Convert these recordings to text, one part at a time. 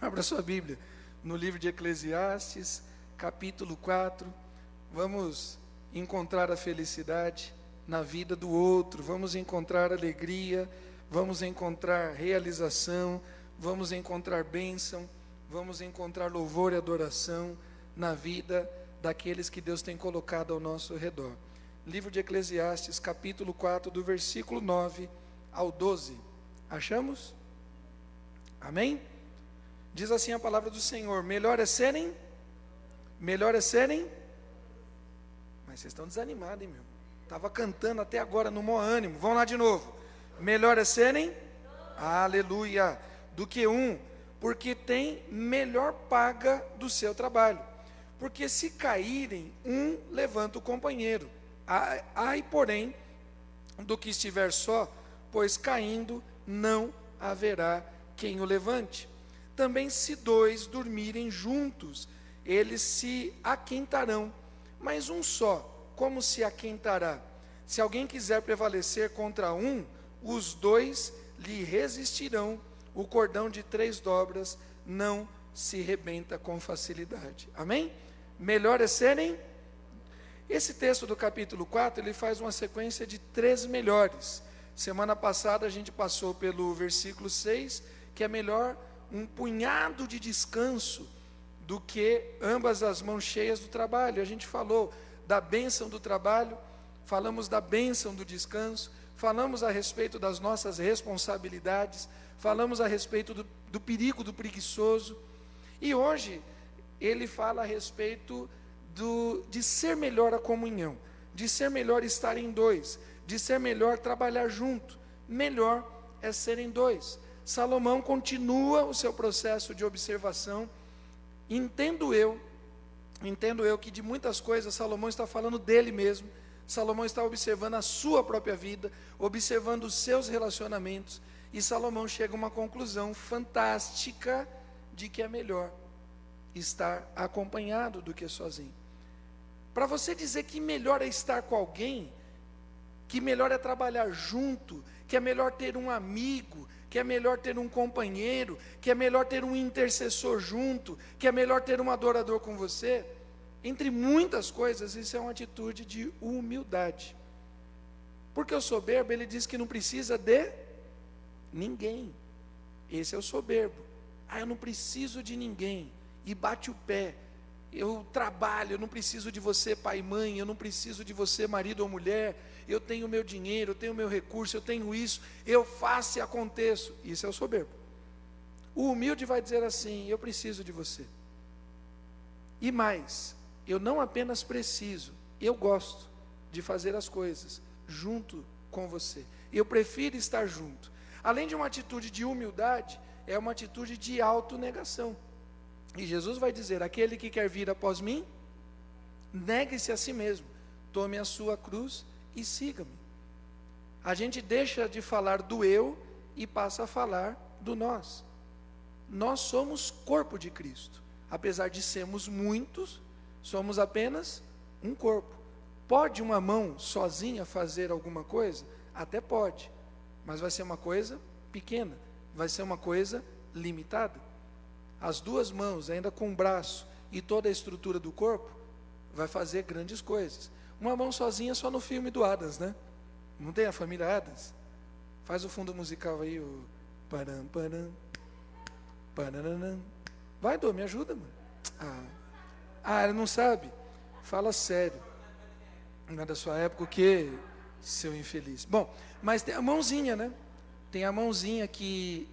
Abra sua Bíblia no livro de Eclesiastes, capítulo 4. Vamos encontrar a felicidade na vida do outro, vamos encontrar alegria, vamos encontrar realização, vamos encontrar bênção, vamos encontrar louvor e adoração na vida daqueles que Deus tem colocado ao nosso redor. Livro de Eclesiastes, capítulo 4, do versículo 9 ao 12. Achamos? Amém? Diz assim a palavra do Senhor: melhor é serem, mas vocês estão desanimados, hein, meu? Estava cantando até agora no maior ânimo. Vamos lá de novo. Melhor é serem, aleluia, do que um, porque tem melhor paga do seu trabalho. Porque se caírem, um levanta o companheiro. Ai, porém, do que estiver só, pois caindo não haverá quem o levante. Também se dois dormirem juntos, eles se aquentarão, mas um só, como se aquentará? Se alguém quiser prevalecer contra um, os dois lhe resistirão. O cordão de 3 dobras não se rebenta com facilidade. Amém? Melhor é serem. Esse texto do capítulo 4, ele faz uma sequência de 3 melhores. Semana passada a gente passou pelo versículo 6, que é melhor um punhado de descanso do que ambas as mãos cheias do trabalho. A gente falou da bênção do trabalho, falamos da bênção do descanso, falamos a respeito das nossas responsabilidades, falamos a respeito do perigo do preguiçoso, e hoje ele fala a respeito de ser melhor a comunhão, de ser melhor estar em dois, de ser melhor trabalhar junto. Melhor é ser em dois. Salomão continua o seu processo de observação. Entendo eu que de muitas coisas Salomão está falando dele mesmo. Salomão está observando a sua própria vida, observando os seus relacionamentos, e Salomão chega a uma conclusão fantástica de que é melhor estar acompanhado do que sozinho. Para você dizer que melhor é estar com alguém, que melhor é trabalhar junto, que é melhor ter um amigo, que é melhor ter um companheiro, que é melhor ter um intercessor junto, que é melhor ter um adorador com você, entre muitas coisas, isso é uma atitude de humildade. Porque o soberbo, ele diz que não precisa de ninguém. Esse é o soberbo. Eu não preciso de ninguém, e bate o pé. Eu trabalho, eu não preciso de você, pai e mãe, eu não preciso de você, marido ou mulher, eu tenho meu dinheiro, eu tenho meu recurso, eu tenho isso, eu faço e aconteço. Isso é o soberbo. O humilde vai dizer assim: eu preciso de você. E mais, eu não apenas preciso, eu gosto de fazer as coisas junto com você. Eu prefiro estar junto. Além de uma atitude de humildade, é uma atitude de autonegação. E Jesus vai dizer: aquele que quer vir após mim, negue-se a si mesmo, tome a sua cruz e siga-me. A gente deixa de falar do eu e passa a falar do nós. Nós somos corpo de Cristo. Apesar de sermos muitos, somos apenas um corpo. Pode uma mão sozinha fazer alguma coisa? Até pode, mas vai ser uma coisa pequena, vai ser uma coisa limitada. As 2 mãos, ainda com o braço e toda a estrutura do corpo, vai fazer grandes coisas. Uma mão sozinha só no filme do Adams, né? Não tem a família Adams? Faz o fundo musical aí, o param, param, paranã. Vai, Dô, me ajuda, mano. Ele não sabe? Fala sério. Não é da sua época, o quê, seu infeliz? Bom, mas tem a mãozinha, né? Tem a mãozinha que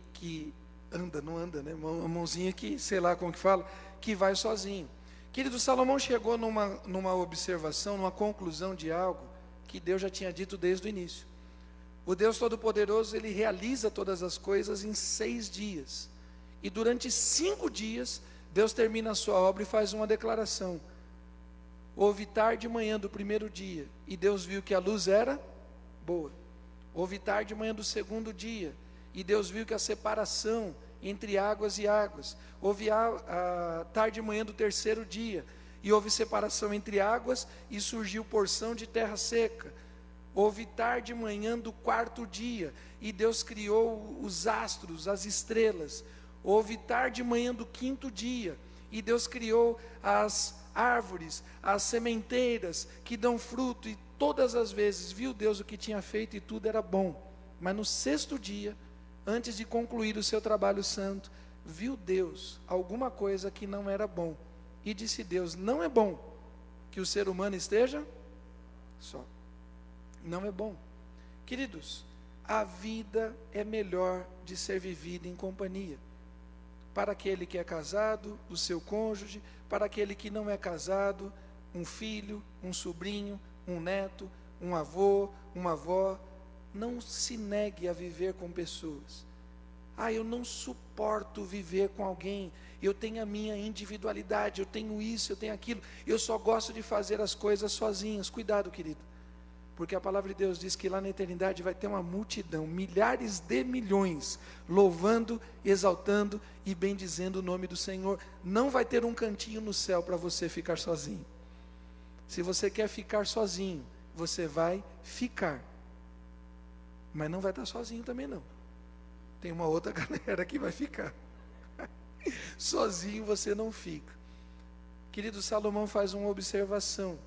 anda, não anda, né? A mãozinha que, sei lá como que fala, que vai sozinho. Querido, Salomão chegou numa observação, numa conclusão de algo que Deus já tinha dito desde o início. O Deus Todo-Poderoso, ele realiza todas as coisas em 6 dias. E durante 5 dias, Deus termina a sua obra e faz uma declaração. Houve tarde e manhã do primeiro dia, e Deus viu que a luz era boa. Houve tarde e manhã do segundo dia, e Deus viu que a separação entre águas e águas. Houve a tarde e manhã do terceiro dia, e houve separação entre águas, e surgiu porção de terra seca. Houve tarde e manhã do quarto dia, e Deus criou os astros, as estrelas. Houve tarde e manhã do quinto dia, e Deus criou as árvores, as sementeiras que dão fruto, e todas as vezes viu Deus o que tinha feito e tudo era bom. Mas no sexto dia, antes de concluir o seu trabalho santo, viu Deus alguma coisa que não era bom, e disse Deus: não é bom que o ser humano esteja só. Não é bom. Queridos, a vida é melhor de ser vivida em companhia. Para aquele que é casado, o seu cônjuge; para aquele que não é casado, um filho, um sobrinho, um neto, um avô, uma avó. Não se negue a viver com pessoas. Eu não suporto viver com alguém, eu tenho a minha individualidade, eu tenho isso, eu tenho aquilo, eu só gosto de fazer as coisas sozinhos. Cuidado, querido, porque a palavra de Deus diz que lá na eternidade vai ter uma multidão, milhares de milhões, louvando, exaltando e bendizendo o nome do Senhor. Não vai ter um cantinho no céu para você ficar sozinho. Se você quer ficar sozinho, você vai ficar, mas não vai estar sozinho também não. Tem uma outra galera que vai ficar. Sozinho você não fica. Querido, Salomão faz uma observação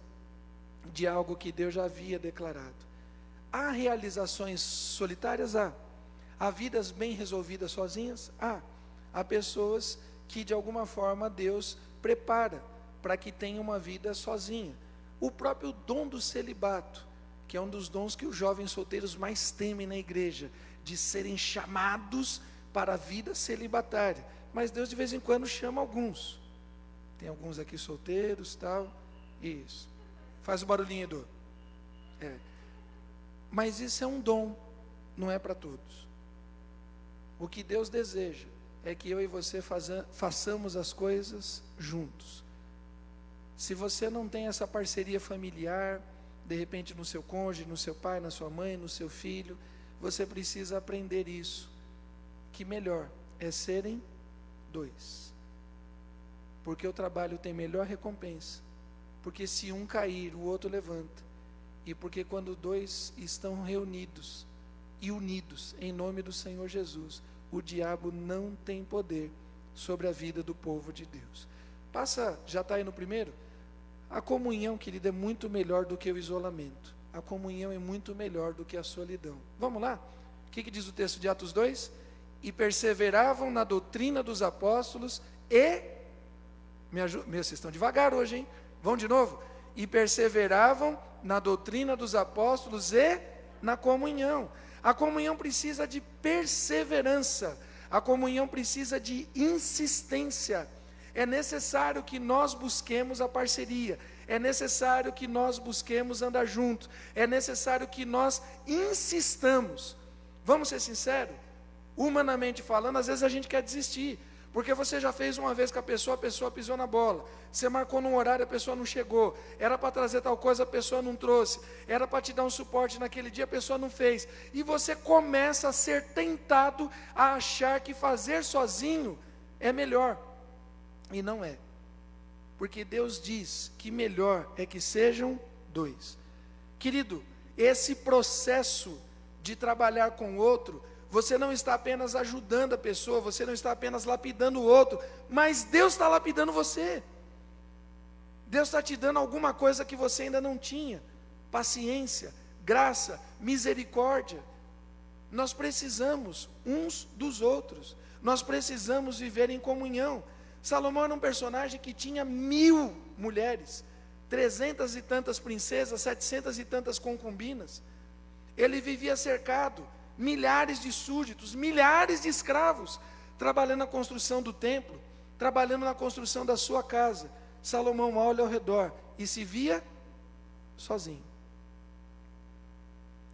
de algo que Deus já havia declarado. Há realizações solitárias? Há vidas bem resolvidas sozinhas? Há pessoas que de alguma forma Deus prepara para que tenham uma vida sozinha. O próprio dom do celibato, que é um dos dons que os jovens solteiros mais temem na igreja, de serem chamados para a vida celibatária. Mas Deus de vez em quando chama alguns. Tem alguns aqui solteiros, tal. Isso. Faz o barulhinho, Edu. Mas isso é um dom, não é para todos. O que Deus deseja é que eu e você façamos as coisas juntos. Se você não tem essa parceria familiar, de repente no seu cônjuge, no seu pai, na sua mãe, no seu filho, você precisa aprender isso, que melhor é serem dois, porque o trabalho tem melhor recompensa, porque se um cair, o outro levanta, e porque quando dois estão reunidos e unidos em nome do Senhor Jesus, o diabo não tem poder sobre a vida do povo de Deus. Já está aí no primeiro? A comunhão, querida, é muito melhor do que o isolamento. A comunhão é muito melhor do que a solidão. Vamos lá? O que diz o texto de Atos 2? E perseveravam na doutrina dos apóstolos e... Vocês estão devagar hoje, hein? Vamos de novo? E perseveravam na doutrina dos apóstolos e na comunhão. A comunhão precisa de perseverança. A comunhão precisa de insistência. É necessário que nós busquemos a parceria. É necessário que nós busquemos andar juntos. É necessário que nós insistamos. Vamos ser sinceros? Humanamente falando, às vezes a gente quer desistir. Porque você já fez uma vez com a pessoa pisou na bola. Você marcou num horário, a pessoa não chegou. Era para trazer tal coisa, a pessoa não trouxe. Era para te dar um suporte naquele dia, a pessoa não fez. E você começa a ser tentado a achar que fazer sozinho é melhor. E não é. Porque Deus diz que melhor é que sejam dois. Querido, esse processo de trabalhar com o outro, você não está apenas ajudando a pessoa, você não está apenas lapidando o outro, mas Deus está lapidando você. Deus está te dando alguma coisa que você ainda não tinha. Paciência, graça, misericórdia. Nós precisamos uns dos outros. Nós precisamos viver em comunhão. Salomão era um personagem que tinha 1000 mulheres, 300 e tantas princesas, 700 e tantas concubinas. Ele vivia cercado, milhares de súditos, milhares de escravos, trabalhando na construção do templo, trabalhando na construção da sua casa. Salomão olha ao redor e se via sozinho.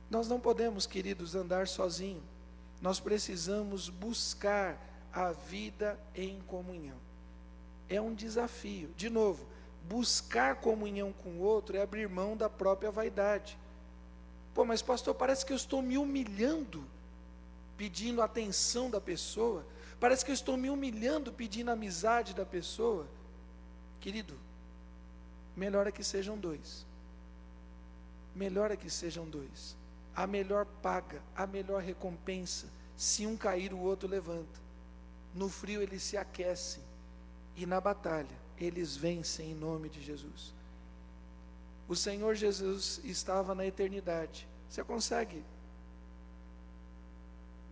Nós não podemos, queridos, andar sozinhos. Nós precisamos buscar a vida em comunhão. É um desafio. De novo, buscar comunhão com o outro é abrir mão da própria vaidade. Mas pastor, parece que eu estou me humilhando, pedindo a atenção da pessoa. Parece que eu estou me humilhando, pedindo a amizade da pessoa. Querido, melhor é que sejam dois. Melhor é que sejam dois. A melhor paga, a melhor recompensa, se um cair, o outro levanta. no frio eles se aquecem, e na batalha eles vencem em nome de Jesus. O Senhor Jesus estava na eternidade. Você consegue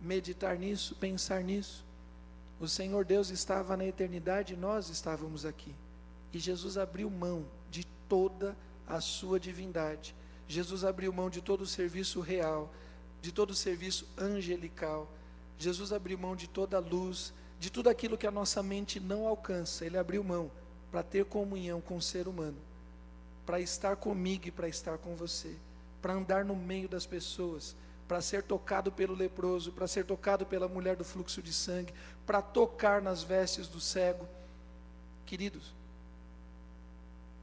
meditar nisso, pensar nisso? O Senhor Deus estava na eternidade e nós estávamos aqui. E Jesus abriu mão de toda a sua divindade. Jesus abriu mão de todo o serviço real, de todo o serviço angelical. Jesus abriu mão de toda a luz, de tudo aquilo que a nossa mente não alcança. Ele abriu mão para ter comunhão com o ser humano, para estar comigo e para estar com você, para andar no meio das pessoas, para ser tocado pelo leproso, para ser tocado pela mulher do fluxo de sangue, para tocar nas vestes do cego. Queridos,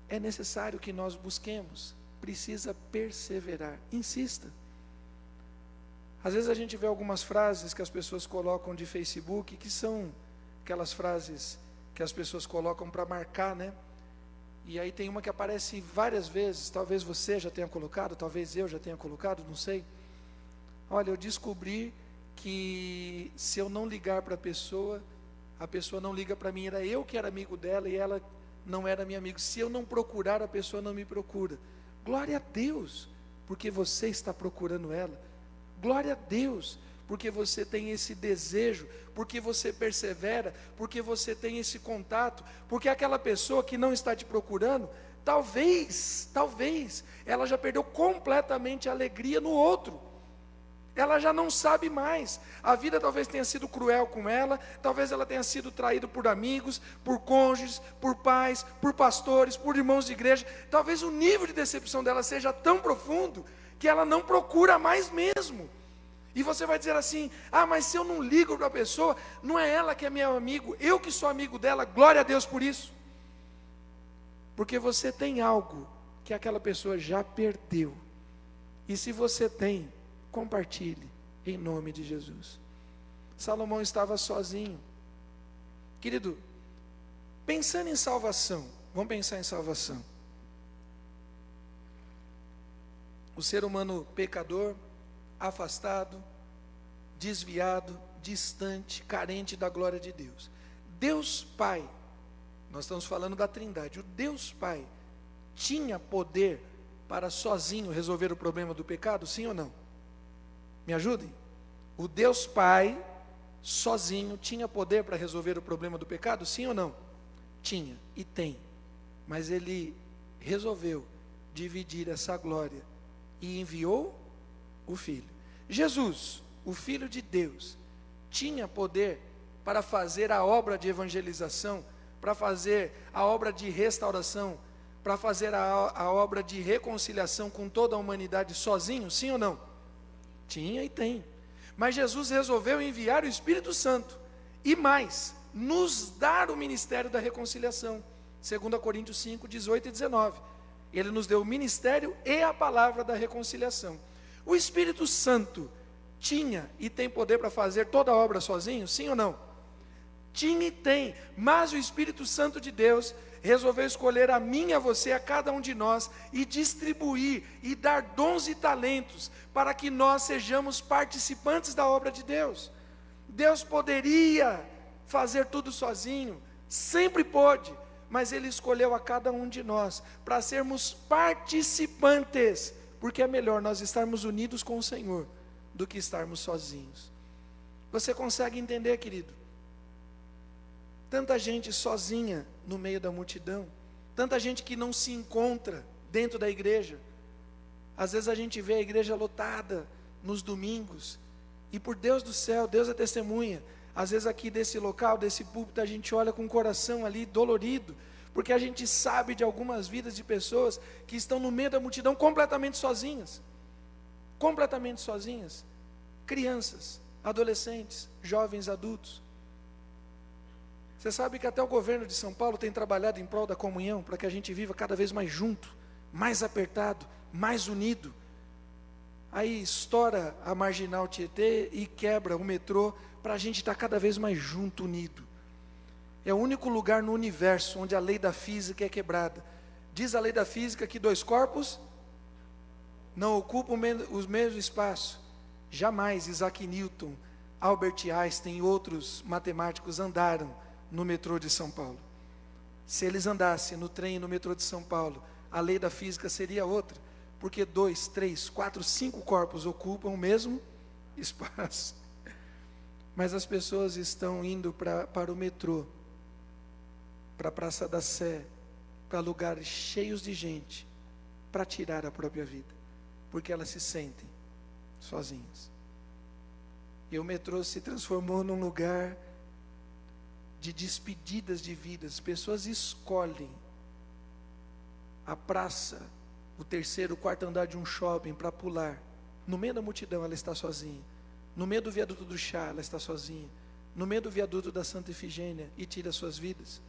é necessário que nós busquemos, precisa perseverar, insista. Às vezes a gente vê algumas frases que as pessoas colocam de Facebook, que são aquelas frases que as pessoas colocam para marcar, né? E aí tem uma que aparece várias vezes, talvez você já tenha colocado, talvez eu já tenha colocado, não sei. Olha, eu descobri que se eu não ligar para a pessoa não liga para mim. Era eu que era amigo dela e ela não era minha amiga. Se eu não procurar, a pessoa não me procura. Glória a Deus, porque você está procurando ela. Glória a Deus, porque você tem esse desejo, porque você persevera, porque você tem esse contato, porque aquela pessoa que não está te procurando, talvez, ela já perdeu completamente a alegria no outro. Ela já não sabe mais. A vida talvez tenha sido cruel com ela, talvez ela tenha sido traída por amigos, por cônjuges, por pais, por pastores, por irmãos de igreja. Talvez o nível de decepção dela seja tão profundo que ela não procura mais mesmo. E você vai dizer assim: ah, mas se eu não ligo para a pessoa, não é ela que é meu amigo, eu que sou amigo dela. Glória a Deus por isso. Porque você tem algo que aquela pessoa já perdeu. E se você tem, compartilhe em nome de Jesus. Salomão estava sozinho. Querido, pensando em salvação, vamos pensar em salvação. O ser humano pecador, afastado, desviado, distante, carente da glória de Deus. Deus Pai, nós estamos falando da Trindade, o Deus Pai tinha poder para sozinho resolver o problema do pecado, sim ou não? Me ajudem? O Deus Pai sozinho tinha poder para resolver o problema do pecado, sim ou não? Tinha e tem, mas Ele resolveu dividir essa glória e enviou o Filho. Jesus, o Filho de Deus, tinha poder para fazer a obra de evangelização, para fazer a obra de restauração, para fazer a obra de reconciliação com toda a humanidade sozinho, sim ou não? Tinha e tem. Mas Jesus resolveu enviar o Espírito Santo e mais, nos dar o ministério da reconciliação. 2 Coríntios 5, 18 e 19. Ele nos deu o ministério e a palavra da reconciliação. O Espírito Santo tinha e tem poder para fazer toda a obra sozinho, sim ou não? Tinha e tem, mas o Espírito Santo de Deus resolveu escolher a mim e a você, a cada um de nós, e distribuir e dar dons e talentos para que nós sejamos participantes da obra de Deus. Deus poderia fazer tudo sozinho, sempre pôde, mas Ele escolheu a cada um de nós para sermos participantes, porque é melhor nós estarmos unidos com o Senhor do que estarmos sozinhos. Você consegue entender, querido? Tanta gente sozinha no meio da multidão, tanta gente que não se encontra dentro da igreja. Às vezes a gente vê a igreja lotada nos domingos, e por Deus do céu, Deus é testemunha, às vezes aqui desse local, desse púlpito, a gente olha com o coração ali dolorido, porque a gente sabe de algumas vidas de pessoas que estão no meio da multidão completamente sozinhas, crianças, adolescentes, jovens, adultos. Você sabe que até o governo de São Paulo tem trabalhado em prol da comunhão, para que a gente viva cada vez mais junto, mais apertado, mais unido. Aí estoura a Marginal Tietê e quebra o metrô, para a gente estar cada vez mais junto, unido. É o único lugar no universo onde a lei da física é quebrada. Diz a lei da física que dois corpos não ocupam o mesmo espaço. Jamais Isaac Newton Albert Einstein e outros matemáticos andaram no metrô de São Paulo. Se eles andassem no trem e no metrô de São Paulo, a lei da física seria outra, porque 2, 3, 4, 5 corpos ocupam o mesmo espaço. Mas as pessoas estão indo para o metrô, para a Praça da Sé, para lugares cheios de gente, para tirar a própria vida, porque elas se sentem sozinhas. E o metrô se transformou num lugar de despedidas de vidas. As pessoas escolhem a praça, o terceiro, o quarto andar de um shopping para pular. No meio da multidão ela está sozinha. No meio do viaduto do chá ela está sozinha. No meio do viaduto da Santa Efigênia, e tira suas vidas.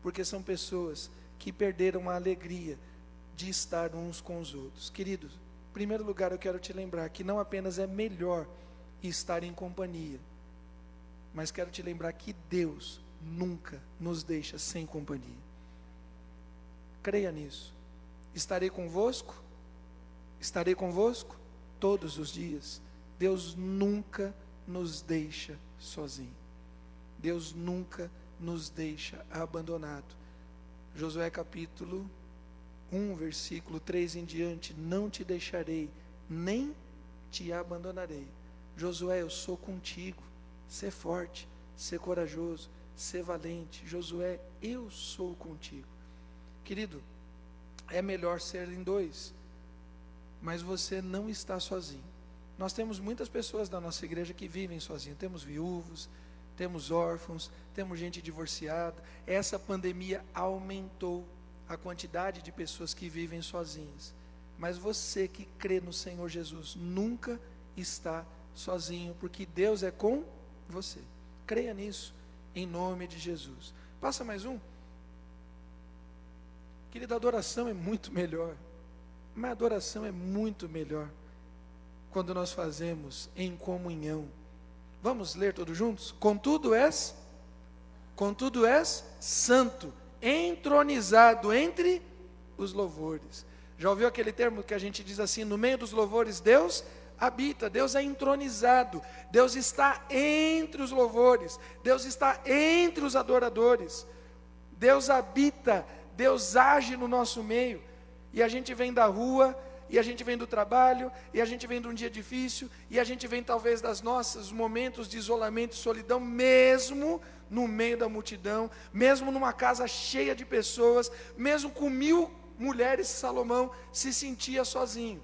Porque são pessoas que perderam a alegria de estar uns com os outros. Queridos, em primeiro lugar eu quero te lembrar que não apenas é melhor estar em companhia, mas quero te lembrar que Deus nunca nos deixa sem companhia. Creia nisso. Estarei convosco todos os dias. Deus nunca nos deixa sozinho. Deus nunca nos deixa abandonado. Josué capítulo 1, versículo 3 em diante: não te deixarei, nem te abandonarei. Josué, eu sou contigo. Sê forte, sê corajoso, sê valente. Josué, eu sou contigo. Querido, é melhor ser em dois, mas você não está sozinho. Nós temos muitas pessoas da nossa igreja que vivem sozinhas. Temos viúvos, temos órfãos, temos gente divorciada. Essa pandemia aumentou a quantidade de pessoas que vivem sozinhas. Mas você que crê no Senhor Jesus nunca está sozinho, porque Deus é com você. Creia nisso, em nome de Jesus. Passa mais um. Querida, a adoração é muito melhor. Mas a adoração é muito melhor quando nós fazemos em comunhão. Vamos ler todos juntos? Contudo és santo, entronizado entre os louvores. Já ouviu aquele termo que a gente diz assim: no meio dos louvores Deus habita, Deus é entronizado, Deus está entre os louvores, Deus está entre os adoradores, Deus habita, Deus age no nosso meio. E a gente vem da rua, e a gente vem do trabalho, e a gente vem de um dia difícil, e a gente vem talvez das nossos momentos de isolamento e solidão, mesmo no meio da multidão, mesmo numa casa cheia de pessoas, mesmo com 1000 mulheres, Salomão se sentia sozinho.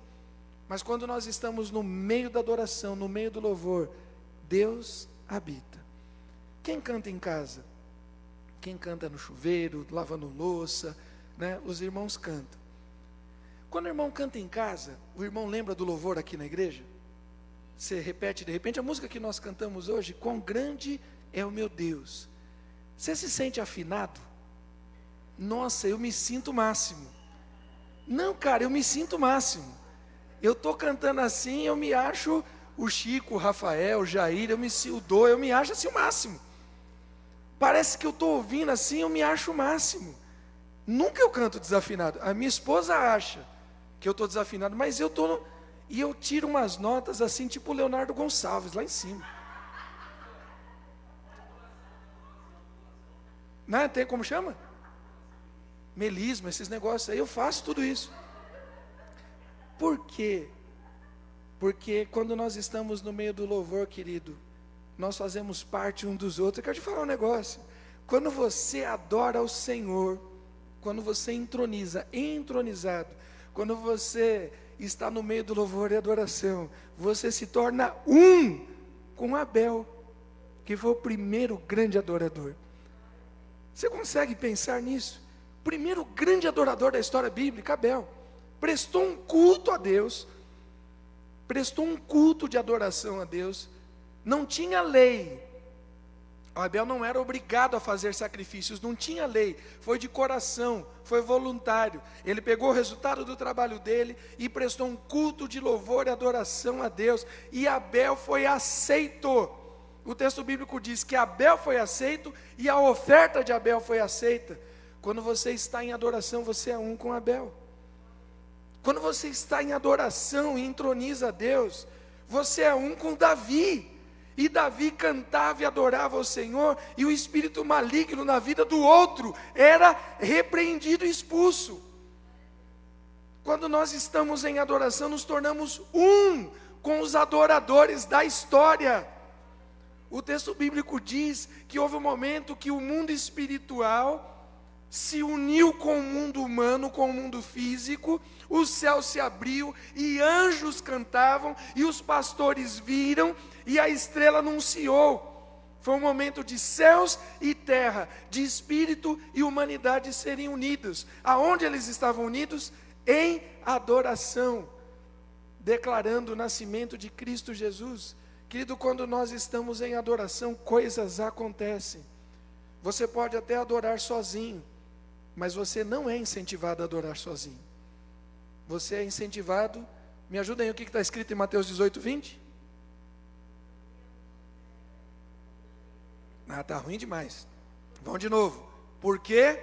Mas quando nós estamos no meio da adoração, no meio do louvor, Deus habita. Quem canta em casa? Quem canta no chuveiro, lavando louça, né? Os irmãos cantam. Quando o irmão canta em casa, o irmão lembra do louvor aqui na igreja? Você repete de repente a música que nós cantamos hoje: quão grande é o meu Deus. Você se sente afinado? Nossa, eu me sinto o máximo. Não, cara, eu me sinto o máximo. Eu estou cantando assim, eu me acho o Chico, o Rafael, o Jair, eu me acho assim o máximo. Parece que eu estou ouvindo assim, eu me acho o máximo. Nunca eu canto desafinado. A minha esposa acha que eu estou desafinado, mas eu estou... E eu tiro umas notas assim, tipo Leonardo Gonçalves, lá em cima. Não, tem como chama? Melisma, esses negócios aí, eu faço tudo isso. Por quê? Porque quando nós estamos no meio do louvor, querido, nós fazemos parte um dos outros. Eu quero te falar um negócio. Quando você adora ao Senhor, quando você entronizado, quando você está no meio do louvor e adoração, você se torna um com Abel, que foi o primeiro grande adorador. Você consegue pensar nisso? O primeiro grande adorador da história bíblica, Abel, prestou um culto a Deus, prestou um culto de adoração a Deus. Não tinha lei. Abel não era obrigado a fazer sacrifícios, não tinha lei, foi de coração, foi voluntário. Ele pegou o resultado do trabalho dele e prestou um culto de louvor e adoração a Deus, e Abel foi aceito. O texto bíblico diz que Abel foi aceito e a oferta de Abel foi aceita. Quando você está em adoração, você é um com Abel. Quando você está em adoração e entroniza a Deus, você é um com Davi. E Davi cantava e adorava ao Senhor, e o espírito maligno na vida do outro era repreendido e expulso. Quando nós estamos em adoração, nos tornamos um com os adoradores da história. O texto bíblico diz que houve um momento que o mundo espiritual se uniu com o mundo humano, com o mundo físico, o céu se abriu e anjos cantavam, e os pastores viram, e a estrela anunciou. Foi um momento de céus e terra, de espírito e humanidade serem unidos. Aonde eles estavam unidos? Em adoração, declarando o nascimento de Cristo Jesus. Querido, quando nós estamos em adoração, coisas acontecem. Você pode até adorar sozinho, mas você não é incentivado a adorar sozinho. Você é incentivado, me ajuda aí, o que está escrito em Mateus 18, 20? Está ruim demais. Vamos de novo. Porque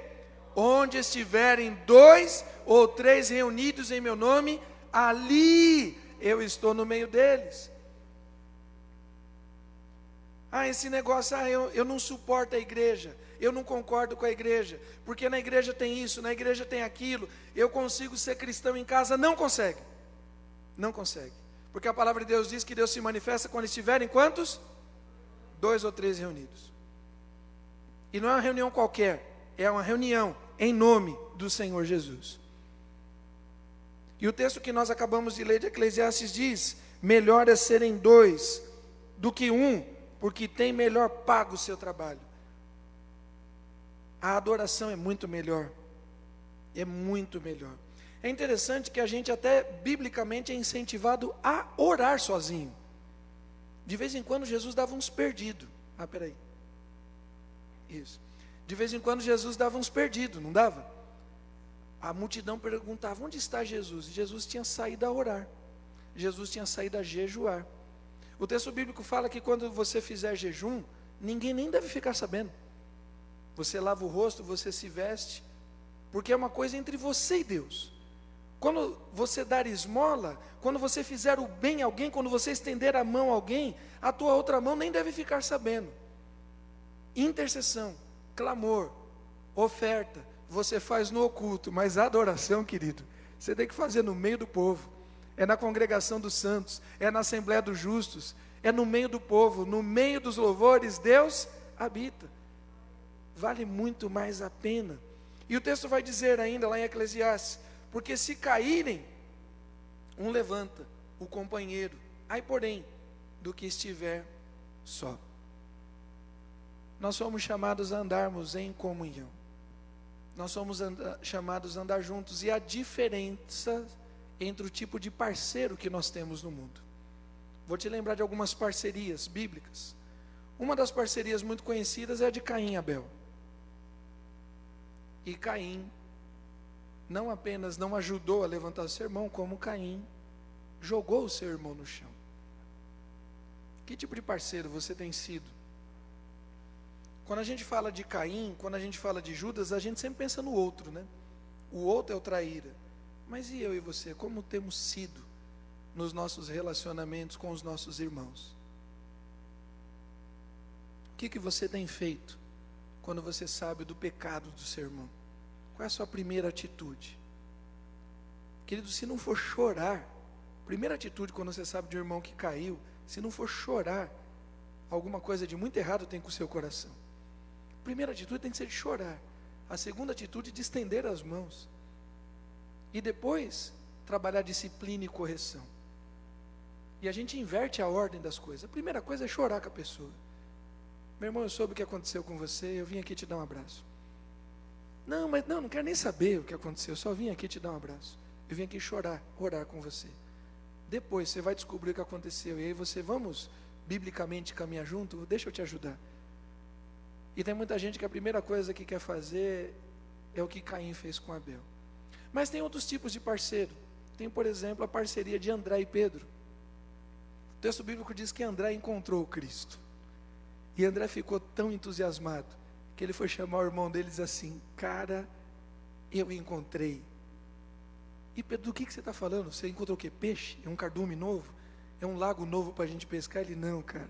onde estiverem 2 ou 3 reunidos em meu nome, ali eu estou no meio deles. Esse negócio, eu não suporto a igreja, eu não concordo com a igreja, porque na igreja tem isso, na igreja tem aquilo, eu consigo ser cristão em casa. Não consegue, não consegue, porque a palavra de Deus diz que Deus se manifesta quando estiverem quantos? 2 ou 3 reunidos, e não é uma reunião qualquer, é uma reunião em nome do Senhor Jesus. E o texto que nós acabamos de ler de Eclesiastes diz: melhor é serem 2 do que 1, porque tem melhor pago o seu trabalho. A adoração é muito melhor. É muito melhor. É interessante que a gente até biblicamente é incentivado a orar sozinho. De vez em quando Jesus dava uns perdidos. Peraí. Isso. De vez em quando Jesus dava uns perdidos, não dava? A multidão perguntava: onde está Jesus? E Jesus tinha saído a orar. Jesus tinha saído a jejuar. O texto bíblico fala que quando você fizer jejum, ninguém nem deve ficar sabendo. Você lava o rosto, você se veste, porque é uma coisa entre você e Deus. Quando você dar esmola, quando você fizer o bem a alguém, quando você estender a mão a alguém, a tua outra mão nem deve ficar sabendo. Intercessão, clamor, oferta, você faz no oculto, mas a adoração, querido, você tem que fazer no meio do povo. É na congregação dos santos, é na assembleia dos justos, é no meio do povo, no meio dos louvores, Deus habita. Vale muito mais a pena. E o texto vai dizer ainda lá em Eclesiastes: porque se caírem, um levanta o companheiro, ai porém, do que estiver só. Nós somos chamados a andarmos em comunhão. Nós somos chamados a andar juntos, e a diferença entre o tipo de parceiro que nós temos no mundo. Vou te lembrar de algumas parcerias bíblicas. Uma das parcerias muito conhecidas é a de Caim e Abel. E Caim não apenas não ajudou a levantar o seu irmão, como Caim jogou o seu irmão no chão. Que tipo de parceiro você tem sido? Quando a gente fala de Caim, quando a gente fala de Judas, a gente sempre pensa no outro, né? O outro é o traíra. Mas e eu e você, como temos sido nos nossos relacionamentos com os nossos irmãos? O que você tem feito quando você sabe do pecado do seu irmão? Qual é a sua primeira atitude? Querido, se não for chorar, primeira atitude quando você sabe de um irmão que caiu, se não for chorar, alguma coisa de muito errado tem com o seu coração. A primeira atitude tem que ser de chorar. A segunda atitude de estender as mãos. E depois, trabalhar disciplina e correção. E a gente inverte a ordem das coisas. A primeira coisa é chorar com a pessoa. Meu irmão, eu soube o que aconteceu com você, eu vim aqui te dar um abraço. Não, mas não quero nem saber o que aconteceu, eu só vim aqui te dar um abraço. Eu vim aqui chorar, orar com você. Depois você vai descobrir o que aconteceu, e aí vamos biblicamente caminhar junto? Deixa eu te ajudar. E tem muita gente que a primeira coisa que quer fazer é o que Caim fez com Abel. Mas tem outros tipos de parceiro. Tem, por exemplo, a parceria de André e Pedro. O texto bíblico diz que André encontrou o Cristo. E André ficou tão entusiasmado que ele foi chamar o irmão deles assim: cara, eu encontrei. E Pedro, do que você está falando? Você encontrou o quê? Peixe? É um cardume novo? É um lago novo para a gente pescar? Ele, não, cara,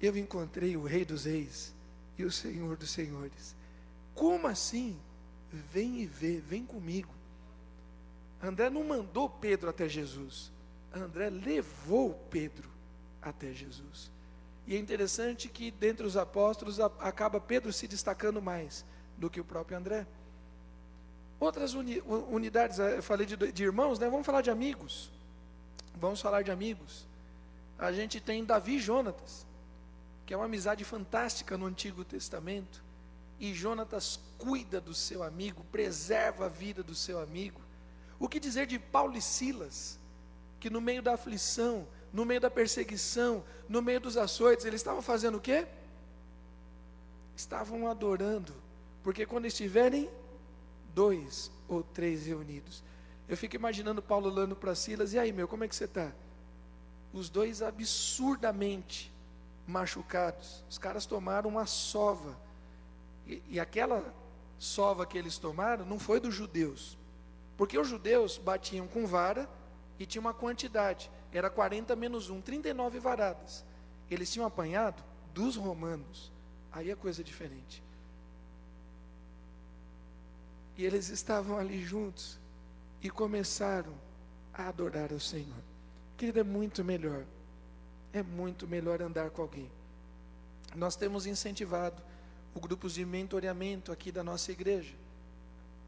eu encontrei o Rei dos Reis e o Senhor dos Senhores. Como assim? Vem e vê, vem comigo. André não mandou Pedro até Jesus, André levou Pedro até Jesus. E é interessante que dentre os apóstolos acaba Pedro se destacando mais do que o próprio André. Outras unidades, eu falei de irmãos, né? Vamos falar de amigos. Vamos falar de amigos. A gente tem Davi e Jonatas, que é uma amizade fantástica no Antigo Testamento. E Jonatas cuida do seu amigo, preserva a vida do seu amigo. O que dizer de Paulo e Silas, que no meio da aflição, no meio da perseguição, no meio dos açoites, eles estavam fazendo o quê? Estavam adorando, porque quando estiverem 2 ou 3 reunidos, eu fico imaginando Paulo olhando para Silas, e aí meu, como é que você está? Os dois absurdamente machucados, os caras tomaram uma sova, e aquela sova que eles tomaram não foi dos judeus, porque os judeus batiam com vara e tinha uma quantidade, era 40 menos 1, 39 varadas. Eles tinham apanhado dos romanos, aí é coisa diferente. E eles estavam ali juntos e começaram a adorar ao Senhor. Querido, é muito melhor andar com alguém. Nós temos incentivado o grupos de mentoreamento aqui da nossa igreja,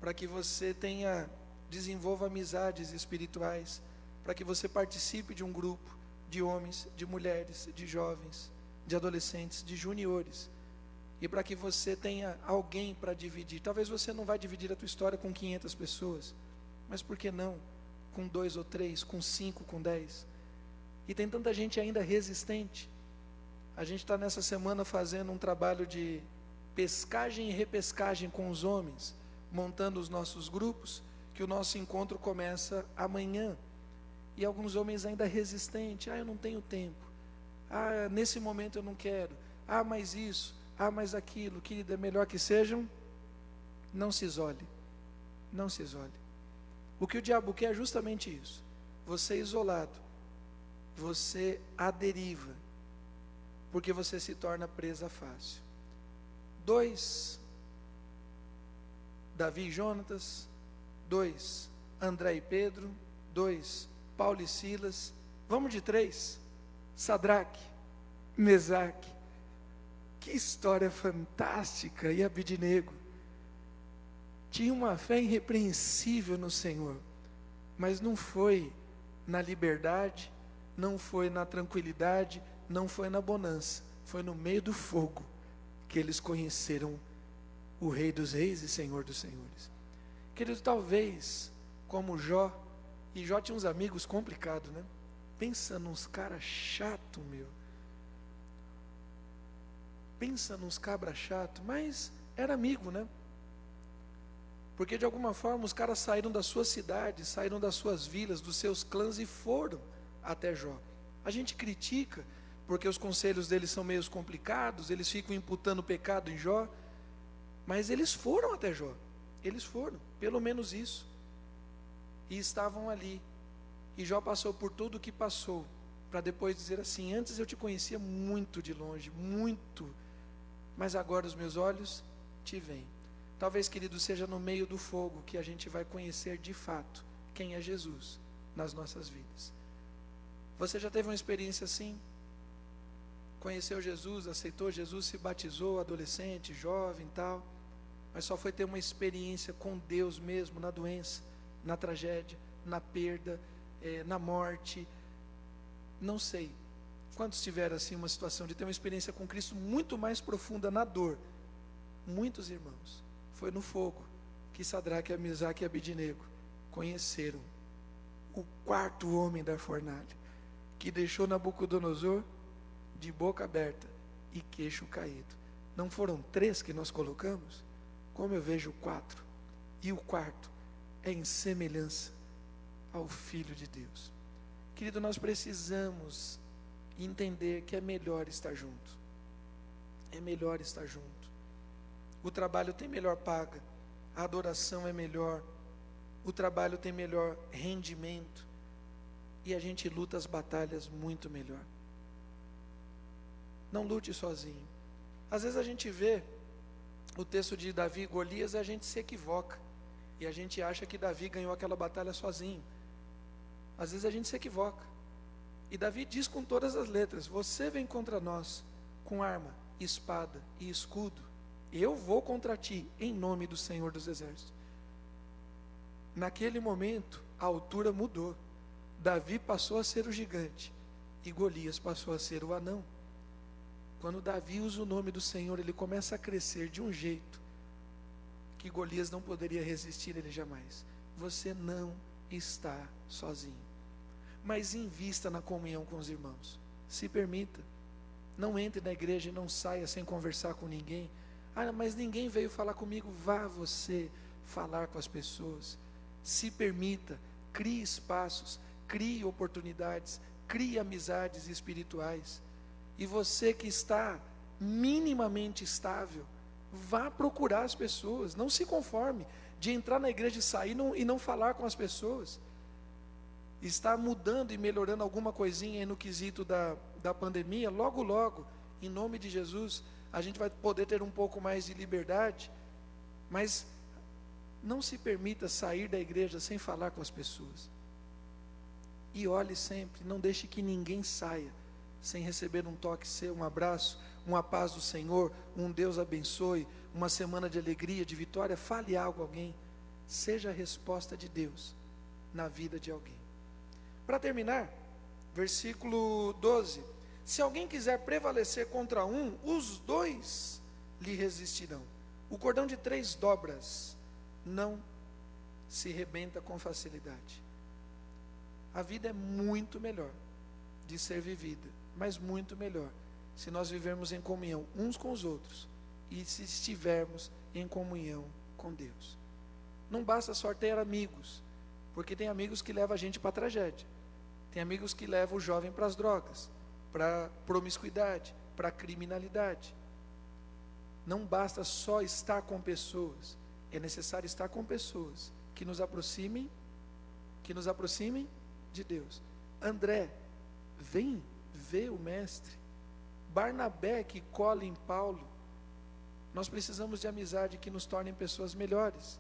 para que você desenvolva amizades espirituais, para que você participe de um grupo de homens, de mulheres, de jovens, de adolescentes, de juniores, e para que você tenha alguém para dividir. Talvez você não vai dividir a tua história com 500 pessoas, mas por que não com 2 ou 3, com 5, com 10? E tem tanta gente ainda resistente. A gente está nessa semana fazendo um trabalho de pescagem e repescagem com os homens, montando os nossos grupos, que o nosso encontro começa amanhã. E alguns homens ainda resistentes, eu não tenho tempo, nesse momento eu não quero, mas isso, mas aquilo. Querido, é melhor que sejam, não se isole, não se isole. O que o diabo quer é justamente isso, você isolado, você à deriva, porque você se torna presa fácil. 2, Davi e Jonatas. 2, André e Pedro. 2, Paulo e Silas. Vamos de 3, Sadraque, Mesaque. Que história fantástica. E Abidnego tinha uma fé irrepreensível no Senhor, mas não foi na liberdade, não foi na tranquilidade, não foi na bonança, foi no meio do fogo que eles conheceram o Rei dos Reis e Senhor dos Senhores. Querido, talvez como Jó, e Jó tinha uns amigos complicados, né? Pensa nos caras chato, meu. Pensa nos cabra chato, mas era amigo, né? Porque de alguma forma os caras saíram da sua cidade, saíram das suas vilas, dos seus clãs e foram até Jó. A gente critica porque os conselhos deles são meio complicados, eles ficam imputando pecado em Jó, mas eles foram até Jó. Eles foram, pelo menos isso. E estavam ali. E Jó passou por tudo o que passou, para depois dizer assim: antes eu te conhecia muito de longe, muito, mas agora os meus olhos te veem. Talvez, querido, seja no meio do fogo que a gente vai conhecer de fato quem é Jesus nas nossas vidas. Você já teve uma experiência assim? Conheceu Jesus, aceitou Jesus, se batizou, adolescente, jovem e tal, mas só foi ter uma experiência com Deus mesmo, na doença, na tragédia, na perda, na morte. Não sei quantos tiveram assim uma situação de ter uma experiência com Cristo muito mais profunda na dor. Muitos irmãos. Foi no fogo que Sadraque, Mesaque e Abidnego conheceram o 4º homem da fornalha, que deixou Nabucodonosor de boca aberta e queixo caído. Não foram 3 que nós colocamos? Como eu vejo 4, e o 4º é em semelhança ao Filho de Deus. Querido, nós precisamos entender que é melhor estar junto. É melhor estar junto. O trabalho tem melhor paga, a adoração é melhor, o trabalho tem melhor rendimento, e a gente luta as batalhas muito melhor. Não lute sozinho. Às vezes a gente vê o texto de Davi e Golias e a gente se equivoca. E a gente acha que Davi ganhou aquela batalha sozinho. Às vezes a gente se equivoca. E Davi diz com todas as letras: você vem contra nós com arma, espada e escudo. Eu vou contra ti, em nome do Senhor dos Exércitos. Naquele momento, a altura mudou. Davi passou a ser o gigante e Golias passou a ser o anão. Quando Davi usa o nome do Senhor, ele começa a crescer de um jeito que Golias não poderia resistir ele jamais. Você não está sozinho. Mas invista na comunhão com os irmãos. Se permita. Não entre na igreja e não saia sem conversar com ninguém. Ah, mas ninguém veio falar comigo. Vá você falar com as pessoas. Se permita. Crie espaços, crie oportunidades, crie amizades espirituais. E você que está minimamente estável, vá procurar as pessoas. Não se conforme de entrar na igreja e sair e não falar com as pessoas. Está mudando e melhorando alguma coisinha aí no quesito da pandemia. Logo, logo, em nome de Jesus, a gente vai poder ter um pouco mais de liberdade. Mas não se permita sair da igreja sem falar com as pessoas. E olhe sempre, não deixe que ninguém saia sem receber um toque seu, um abraço, uma paz do Senhor, um Deus abençoe, uma semana de alegria, de vitória. Fale algo a alguém, seja a resposta de Deus na vida de alguém. Para terminar, versículo 12: se alguém quiser prevalecer contra um, os dois lhe resistirão. O cordão de 3 dobras não se rebenta com facilidade. A vida é muito melhor de ser vivida, mas muito melhor se nós vivermos em comunhão uns com os outros e se estivermos em comunhão com Deus. Não basta só ter amigos, porque tem amigos que levam a gente para a tragédia, tem amigos que levam o jovem para as drogas, para a promiscuidade, para a criminalidade. Não basta só estar com pessoas, é necessário estar com pessoas que nos aproximem de Deus. André, vem ver o mestre. Barnabé, que cola em Paulo. Nós precisamos de amizade que nos tornem pessoas melhores.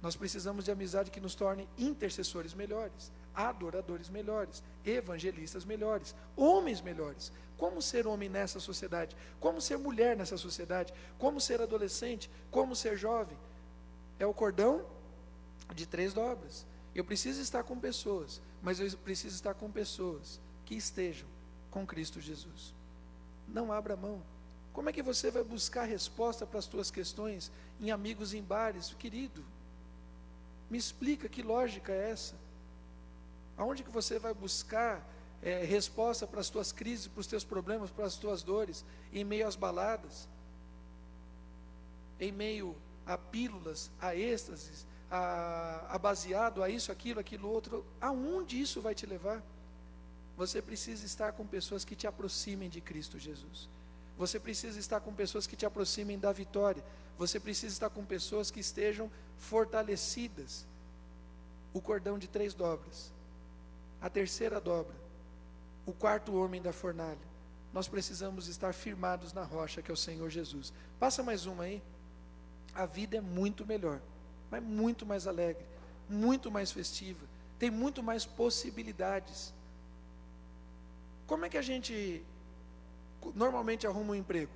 Nós precisamos de amizade que nos torne intercessores melhores, adoradores melhores, evangelistas melhores, homens melhores. Como ser homem nessa sociedade? Como ser mulher nessa sociedade? Como ser adolescente? Como ser jovem? É o cordão de 3 dobras. Eu preciso estar com pessoas, mas eu preciso estar com pessoas que estejam com Cristo Jesus. Não abra mão. Como é que você vai buscar resposta para as suas questões em amigos em bares? Querido, me explica que lógica é essa? Aonde que você vai buscar resposta para as tuas crises, para os teus problemas, para as tuas dores? Em meio às baladas? Em meio a pílulas, a êxtases, a baseado, a isso, aquilo outro? Aonde isso vai te levar? Você precisa estar com pessoas que te aproximem de Cristo Jesus. Você precisa estar com pessoas que te aproximem da vitória. Você precisa estar com pessoas que estejam fortalecidas. O cordão de 3 dobras. A 3ª dobra. O 4º homem da fornalha. Nós precisamos estar firmados na rocha que é o Senhor Jesus. Passa mais uma aí. A vida é muito melhor, mas muito mais alegre, muito mais festiva, tem muito mais possibilidades. Como é que a gente normalmente arruma um emprego?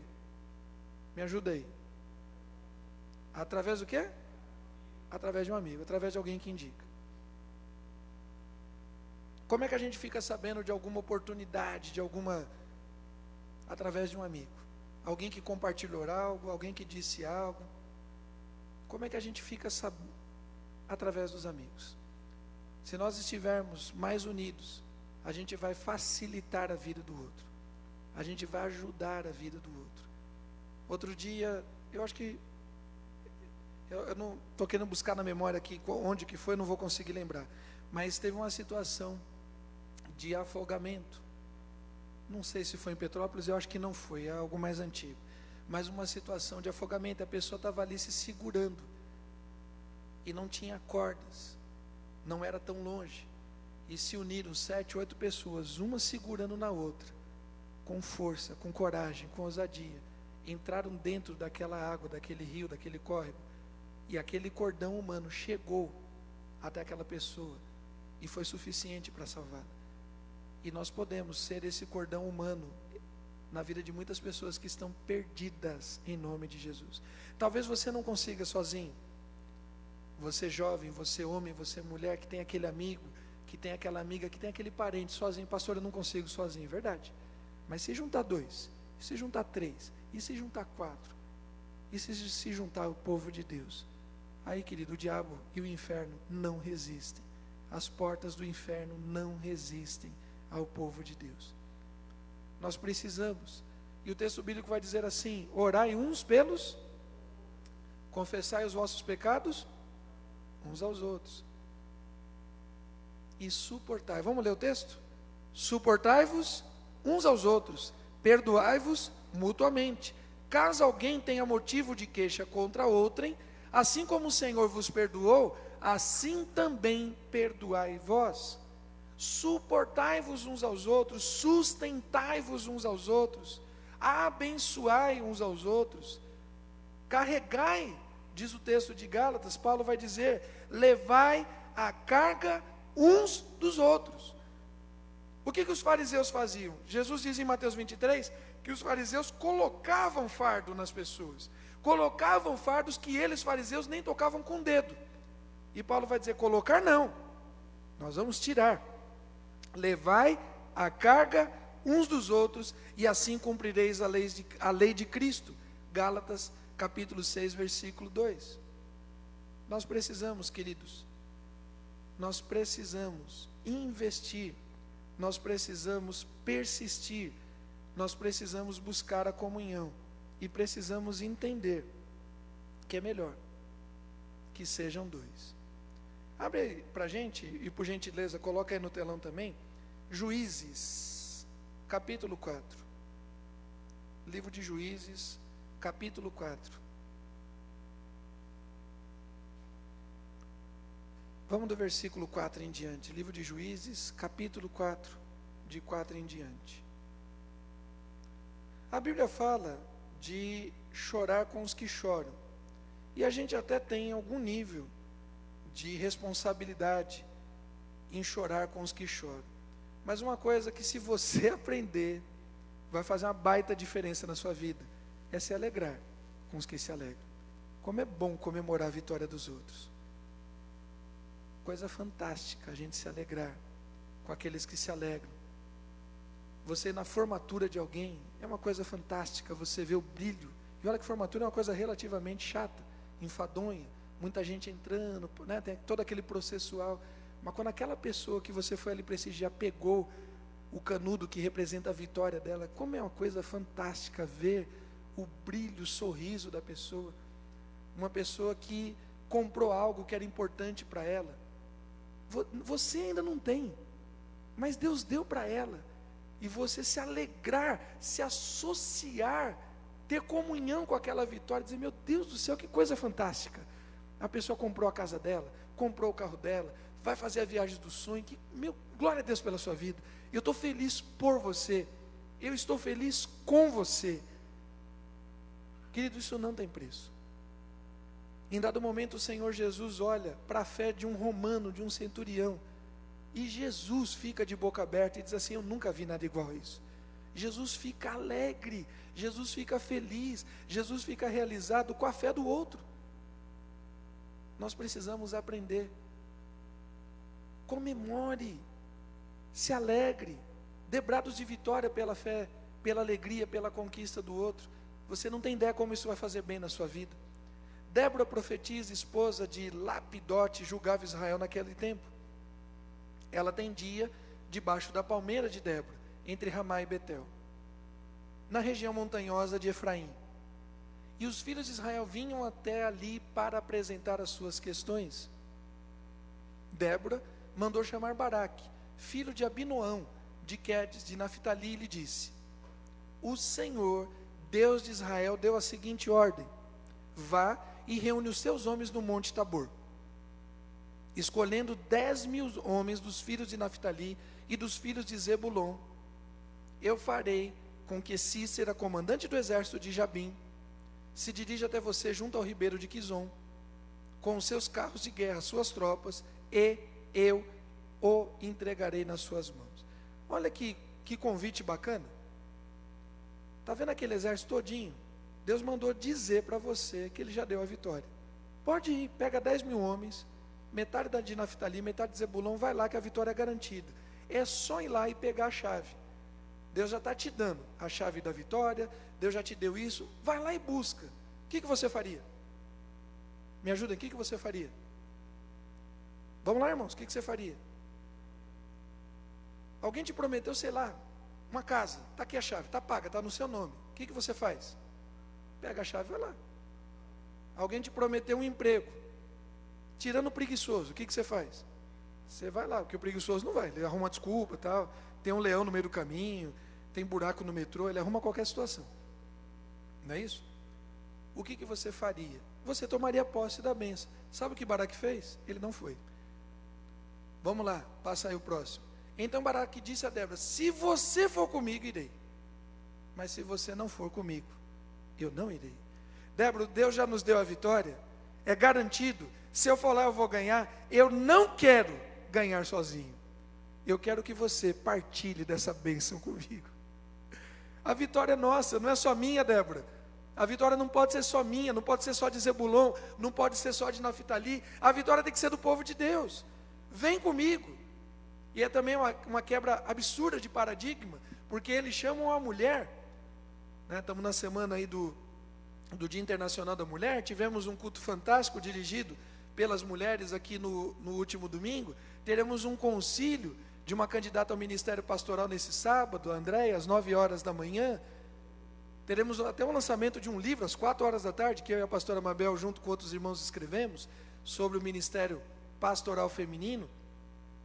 Me ajuda aí. Através do quê? Através de um amigo, através de alguém que indica. Como é que a gente fica sabendo de alguma oportunidade, através de um amigo? Alguém que compartilhou algo, alguém que disse algo. Como é que a gente fica sabendo? Através dos amigos. Se nós estivermos mais unidos, a gente vai facilitar a vida do outro. A gente vai ajudar a vida do outro. Outro dia, eu acho que eu não estou querendo buscar na memória aqui onde que foi, não vou conseguir lembrar. Mas teve uma situação de afogamento. Não sei se foi em Petrópolis, eu acho que não foi, é algo mais antigo. Mas uma situação de afogamento, a pessoa estava ali se segurando. E não tinha cordas, não era tão longe. E se uniram 7, 8 pessoas, uma segurando na outra, com força, com coragem, com ousadia, entraram dentro daquela água, daquele rio, daquele córrego, e aquele cordão humano chegou até aquela pessoa e foi suficiente para salvá-la. E nós podemos ser esse cordão humano na vida de muitas pessoas que estão perdidas em nome de Jesus. Talvez você não consiga sozinho. Você jovem, você homem, você mulher, que tem aquele amigo, que tem aquela amiga, que tem aquele parente sozinho. Pastor, eu não consigo sozinho, verdade. Mas se juntar 2, e se juntar 3, e se juntar 4, e se juntar o povo de Deus, aí, querido, o diabo e o inferno não resistem. As portas do inferno não resistem ao povo de Deus. Nós precisamos, e o texto bíblico vai dizer assim: orai uns pelos, confessai os vossos pecados uns aos outros, e suportai. Vamos ler o texto? Suportai-vos uns aos outros, perdoai-vos mutuamente, caso alguém tenha motivo de queixa contra outrem, assim como o Senhor vos perdoou, assim também perdoai vós. Suportai-vos uns aos outros, sustentai-vos uns aos outros, abençoai uns aos outros, carregai, diz o texto de Gálatas, Paulo vai dizer, levai a carga uns dos outros. O que os fariseus faziam? Jesus diz em Mateus 23, que os fariseus colocavam fardo nas pessoas, colocavam fardos que eles, fariseus, nem tocavam com o dedo. E Paulo vai dizer, colocar não, nós vamos tirar. Levai a carga uns dos outros, e assim cumprireis a lei de Cristo. Gálatas capítulo 6, versículo 2. Nós precisamos, queridos, nós precisamos investir, nós precisamos persistir, nós precisamos buscar a comunhão, e precisamos entender que é melhor que sejam 2. Abre aí para a gente, e por gentileza, coloca aí no telão também, Juízes, capítulo 4. Livro de Juízes, capítulo 4. Vamos do versículo 4 em diante. Livro de Juízes, capítulo 4, de 4 em diante. A Bíblia fala de chorar com os que choram. E a gente até tem algum nível de responsabilidade em chorar com os que choram. Mas uma coisa que, se você aprender, vai fazer uma baita diferença na sua vida, é se alegrar com os que se alegram. Como é bom comemorar a vitória dos outros. Coisa fantástica a gente se alegrar com aqueles que se alegram. Você na formatura de alguém, é uma coisa fantástica, você vê o brilho. E olha que formatura é uma coisa relativamente chata, enfadonha, muita gente entrando, né, tem todo aquele processual. Mas quando aquela pessoa que você foi ali prestigiar pegou o canudo que representa a vitória dela, como é uma coisa fantástica ver o brilho, o sorriso da pessoa. Uma pessoa que comprou algo que era importante para ela. Você ainda não tem, mas Deus deu para ela. E você se alegrar, se associar, ter comunhão com aquela vitória, dizer, meu Deus do céu, que coisa fantástica. A pessoa comprou a casa dela, comprou o carro dela, vai fazer a viagem do sonho, glória a Deus pela sua vida. Eu estou feliz por você, eu estou feliz com você. Querido, isso não tem preço. Em dado momento o Senhor Jesus olha para a fé de um romano, de um centurião, e Jesus fica de boca aberta e diz assim, eu nunca vi nada igual a isso. Jesus fica alegre, Jesus fica feliz, Jesus fica realizado com a fé do outro. Nós precisamos aprender. Comemore, se alegre, dê brados de vitória pela fé, pela alegria, pela conquista do outro. Você não tem ideia como isso vai fazer bem na sua vida. Débora, profetisa, esposa de Lapidote, julgava Israel naquele tempo. Ela tendia debaixo da palmeira de Débora, entre Ramá e Betel, na região montanhosa de Efraim. E os filhos de Israel vinham até ali para apresentar as suas questões. Débora mandou chamar Baraque, filho de Abinoão, de Quedes, de Naftali, e lhe disse, o Senhor, Deus de Israel, deu a seguinte ordem, vá e reúne os seus homens no monte Tabor, escolhendo 10.000 homens dos filhos de Naftali e dos filhos de Zebulon. Eu farei com que Cícera, comandante do exército de Jabim, se dirige até você junto ao ribeiro de Quizon, com os seus carros de guerra, suas tropas, e eu o entregarei nas suas mãos. Olha que convite bacana. Está vendo aquele exército todinho? Deus mandou dizer para você que ele já deu a vitória. Pode ir, pega 10 mil homens, metade de Naftali, metade de Zebulon, vai lá que a vitória é garantida. É só ir lá e pegar a chave. Deus já está te dando a chave da vitória, Deus já te deu isso, vai lá e busca. O que você faria? Me ajudem, o que você faria? Vamos lá, irmãos, o que você faria? Alguém te prometeu, sei lá, uma casa, está aqui a chave, está paga, está no seu nome. O que você faz? Pega a chave e vai lá. Alguém te prometeu um emprego, tirando o preguiçoso, o que você faz? Você vai lá, porque o preguiçoso não vai, ele arruma uma desculpa, tal, tem um leão no meio do caminho, tem buraco no metrô, ele arruma qualquer situação. Não é isso? O que você faria? Você tomaria posse da bênção. Sabe o que Baraque fez? Ele não foi. Vamos lá, passa aí o próximo. Então Baraque disse a Débora: se você for comigo, irei. Mas se você não for comigo, eu não irei. Débora, Deus já nos deu a vitória, é garantido. Se eu for lá, eu vou ganhar. Eu não quero ganhar sozinho. Eu quero que você partilhe dessa bênção comigo. A vitória é nossa, não é só minha, Débora. A vitória não pode ser só minha, não pode ser só de Zebulon, não pode ser só de Naftali. A vitória tem que ser do povo de Deus. Vem comigo. E é também uma quebra absurda de paradigma, porque eles chamam a mulher, né? Estamos na semana aí do Dia Internacional da Mulher, tivemos um culto fantástico dirigido pelas mulheres aqui no último domingo. Teremos um concílio de uma candidata ao ministério pastoral nesse sábado, a Andréia, às 9 horas da manhã. Teremos até o lançamento de um livro às 4 horas da tarde, que eu e a pastora Mabel, junto com outros irmãos, escrevemos, sobre o ministério pastoral feminino.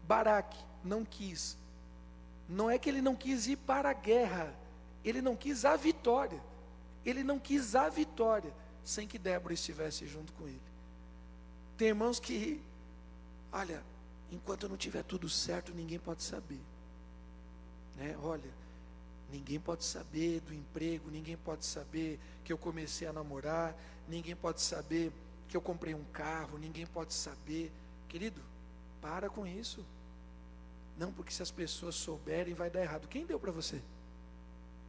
Baraque não quis, não é que ele não quis ir para a guerra, ele não quis a vitória, ele não quis a vitória, sem que Débora estivesse junto com ele. Tem irmãos que, olha, enquanto não tiver tudo certo, ninguém pode saber, né? Olha, ninguém pode saber do emprego, ninguém pode saber que eu comecei a namorar, ninguém pode saber que eu comprei um carro, ninguém pode saber. Querido, para com isso. Não, porque se as pessoas souberem, vai dar errado. Quem deu para você?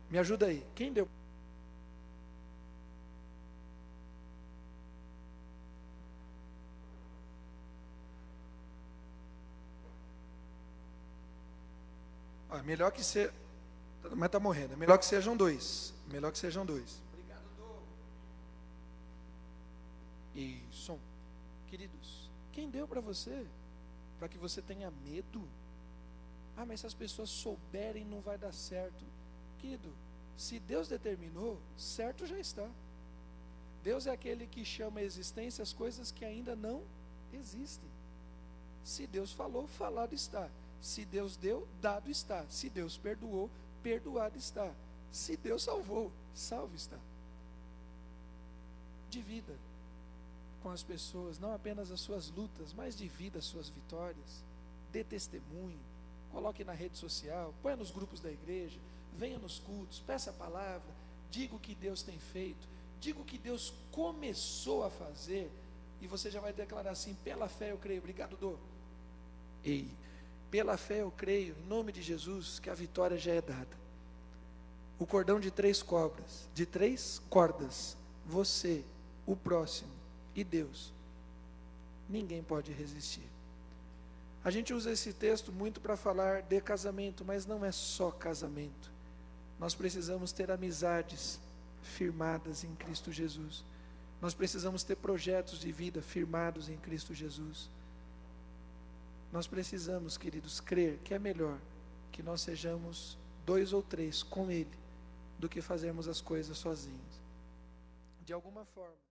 Me ajuda aí. Quem deu? Olha, melhor que ser... Mas está morrendo. É melhor que sejam dois. Melhor que sejam dois. Obrigado, Dô. Isso. Queridos, quem deu para você? Para que você tenha medo? Ah, mas se as pessoas souberem, não vai dar certo. Querido, se Deus determinou, certo já está. Deus é aquele que chama à existência as coisas que ainda não existem. Se Deus falou, falado está. Se Deus deu, dado está. Se Deus perdoou, perdoado está. Se Deus salvou, salvo está. Divida com as pessoas, não apenas as suas lutas, mas divida as suas vitórias. Dê testemunho, coloque na rede social, ponha nos grupos da igreja, venha nos cultos, peça a palavra, diga o que Deus tem feito, diga o que Deus começou a fazer, e você já vai declarar assim: pela fé eu creio. Obrigado, Dô. Ei, pela fé eu creio, em nome de Jesus, que a vitória já é dada. O cordão de 3 cordas, você, o próximo e Deus, ninguém pode resistir. A gente usa esse texto muito para falar de casamento, mas não é só casamento. Nós precisamos ter amizades firmadas em Cristo Jesus. Nós precisamos ter projetos de vida firmados em Cristo Jesus. Nós precisamos, queridos, crer que é melhor que nós sejamos 2 ou 3 com Ele, do que fazermos as coisas sozinhos. De alguma forma.